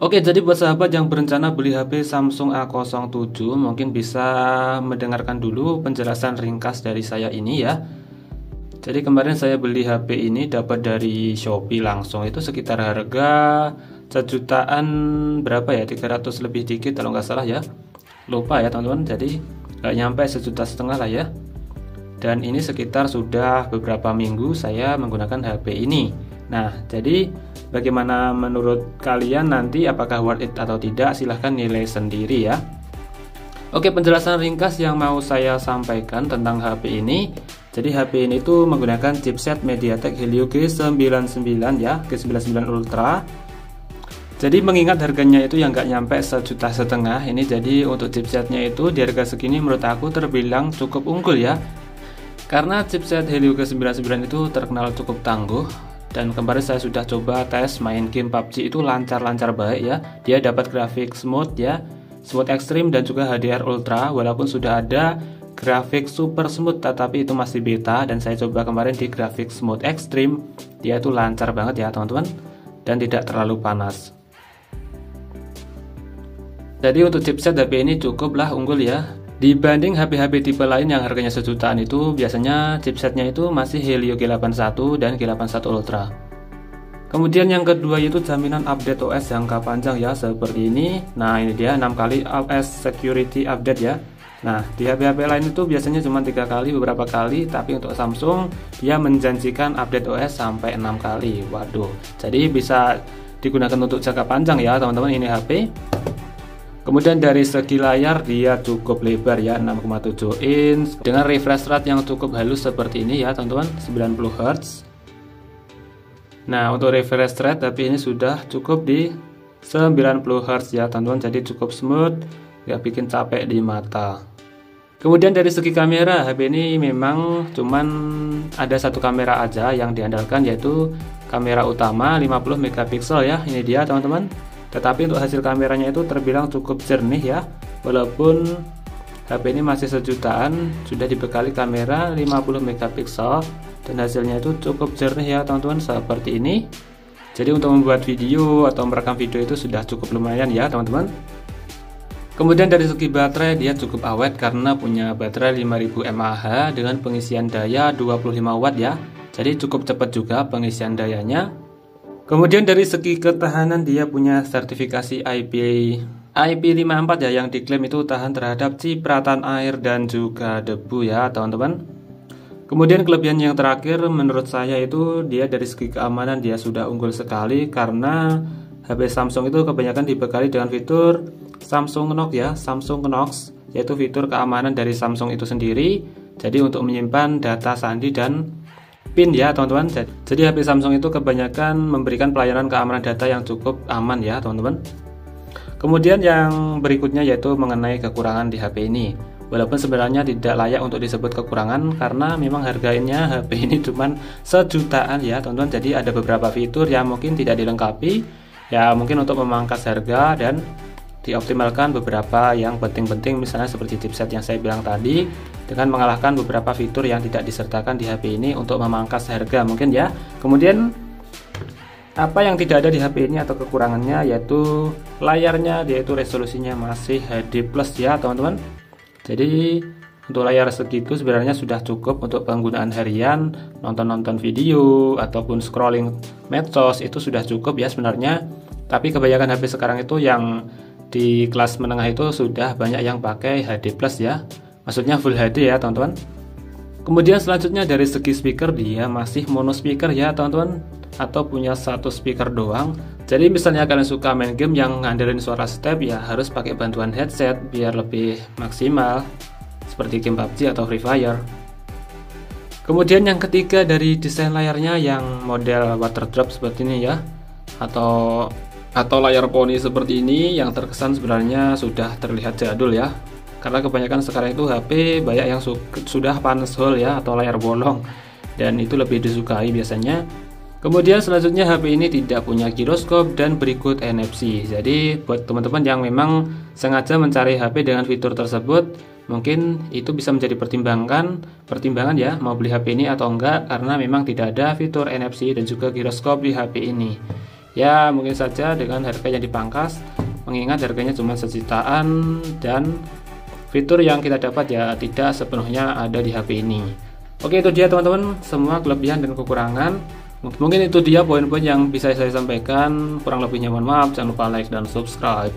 Oke, jadi buat sahabat yang berencana beli HP Samsung A07, mungkin bisa mendengarkan dulu penjelasan ringkas dari saya ini ya. Jadi kemarin saya beli HP ini dapat dari Shopee langsung, itu sekitar harga sejutaan berapa ya, 300 lebih dikit kalau nggak salah ya. Lupa ya teman-teman, jadi nggak nyampe 1,5 juta lah ya. Dan ini sekitar sudah beberapa minggu saya menggunakan HP ini. Nah, jadi bagaimana menurut kalian nanti, apakah worth it atau tidak? Silahkan nilai sendiri ya. Oke, penjelasan ringkas yang mau saya sampaikan tentang HP ini. Jadi HP ini tuh menggunakan chipset MediaTek Helio G99 ya, G99 Ultra. Jadi mengingat harganya itu yang nggak nyampe 1,5 juta ini, jadi untuk chipsetnya itu di harga segini menurut aku terbilang cukup unggul ya. Karena chipset Helio G99 itu terkenal cukup tangguh. Dan kemarin saya sudah coba tes main game PUBG itu lancar-lancar baik ya. Dia dapat grafik smooth ya, smooth ekstrim dan juga HDR ultra. Walaupun sudah ada grafik super smooth, tetapi itu masih beta. Dan saya coba kemarin di grafik smooth ekstrim, dia itu lancar banget ya teman-teman, dan tidak terlalu panas. Jadi untuk chipset HP ini cukuplah unggul ya. Dibanding HP-HP tipe lain yang harganya sejutaan itu, biasanya chipsetnya itu masih Helio G81 dan G81 Ultra. Kemudian yang kedua yaitu jaminan update OS jangka panjang ya, seperti ini. Nah, ini dia 6 kali OS security update ya. Nah, di HP-HP lain itu biasanya cuma 3 kali, beberapa kali, tapi untuk Samsung dia menjanjikan update OS sampai 6 kali. Waduh, jadi bisa digunakan untuk jangka panjang ya teman-teman ini HP. Kemudian dari segi layar dia cukup lebar ya, 6,7 inch dengan refresh rate yang cukup halus seperti ini ya teman-teman, 90 Hz. Nah, untuk refresh rate tapi ini sudah cukup di 90 Hz ya teman-teman, jadi cukup smooth, gak bikin capek di mata. Kemudian dari segi kamera, HP ini memang cuman ada satu kamera aja yang diandalkan, yaitu kamera utama 50 megapiksel ya, ini dia teman-teman. Tetapi untuk hasil kameranya itu terbilang cukup jernih ya. Walaupun HP ini masih sejutaan, sudah dibekali kamera 50 megapiksel dan hasilnya itu cukup jernih ya teman-teman, seperti ini. Jadi untuk membuat video atau merekam video itu sudah cukup lumayan ya teman-teman. Kemudian dari segi baterai dia cukup awet karena punya baterai 5000 mAh dengan pengisian daya 25 watt ya. Jadi cukup cepat juga pengisian dayanya. Kemudian dari segi ketahanan dia punya sertifikasi IP54 ya, yang diklaim itu tahan terhadap cipratan air dan juga debu ya teman-teman. Kemudian kelebihan yang terakhir menurut saya itu dia dari segi keamanan dia sudah unggul sekali, karena HP Samsung itu kebanyakan dibekali dengan fitur Samsung Knox ya, Samsung Knox, yaitu fitur keamanan dari Samsung itu sendiri. Jadi untuk menyimpan data sandi dan PIN ya teman-teman. Jadi HP Samsung itu kebanyakan memberikan pelayanan keamanan data yang cukup aman ya teman-teman. Kemudian yang berikutnya yaitu mengenai kekurangan di HP ini. Walaupun sebenarnya tidak layak untuk disebut kekurangan karena memang harganya HP ini cuma sejutaan ya teman-teman. Jadi ada beberapa fitur yang mungkin tidak dilengkapi ya, mungkin untuk memangkas harga dan dioptimalkan beberapa yang penting-penting, misalnya seperti chipset yang saya bilang tadi, dengan mengalahkan beberapa fitur yang tidak disertakan di HP ini untuk memangkas harga mungkin ya. Kemudian apa yang tidak ada di HP ini atau kekurangannya yaitu layarnya, yaitu resolusinya masih HD plus ya teman-teman. Jadi untuk layar segitu sebenarnya sudah cukup untuk penggunaan harian, nonton-nonton video ataupun scrolling medsos, itu sudah cukup ya sebenarnya. Tapi kebanyakan HP sekarang itu yang di kelas menengah itu sudah banyak yang pakai HD plus ya, maksudnya Full HD ya teman-teman. Kemudian selanjutnya dari segi speaker dia masih mono speaker ya teman-teman, atau punya satu speaker doang. Jadi misalnya kalian suka main game yang ngandelin suara step ya harus pakai bantuan headset biar lebih maksimal, seperti game PUBG atau Free Fire. Kemudian yang ketiga dari desain layarnya yang model water drop seperti ini ya, atau layar poni seperti ini, yang terkesan sebenarnya sudah terlihat jadul ya, karena kebanyakan sekarang itu HP banyak yang sudah punch-hole ya, atau layar bolong, dan itu lebih disukai biasanya. Kemudian selanjutnya HP ini tidak punya giroskop dan berikut NFC. Jadi buat teman-teman yang memang sengaja mencari HP dengan fitur tersebut, mungkin itu bisa menjadi pertimbangan ya, mau beli HP ini atau enggak, karena memang tidak ada fitur NFC dan juga giroskop di HP ini. Ya mungkin saja dengan harga yang dipangkas, mengingat harganya cuma sejutaan dan fitur yang kita dapat ya tidak sepenuhnya ada di HP ini. Oke, itu dia teman-teman semua kelebihan dan kekurangan. Mungkin itu dia poin-poin yang bisa saya sampaikan. Kurang lebihnya mohon maaf, jangan lupa like dan subscribe.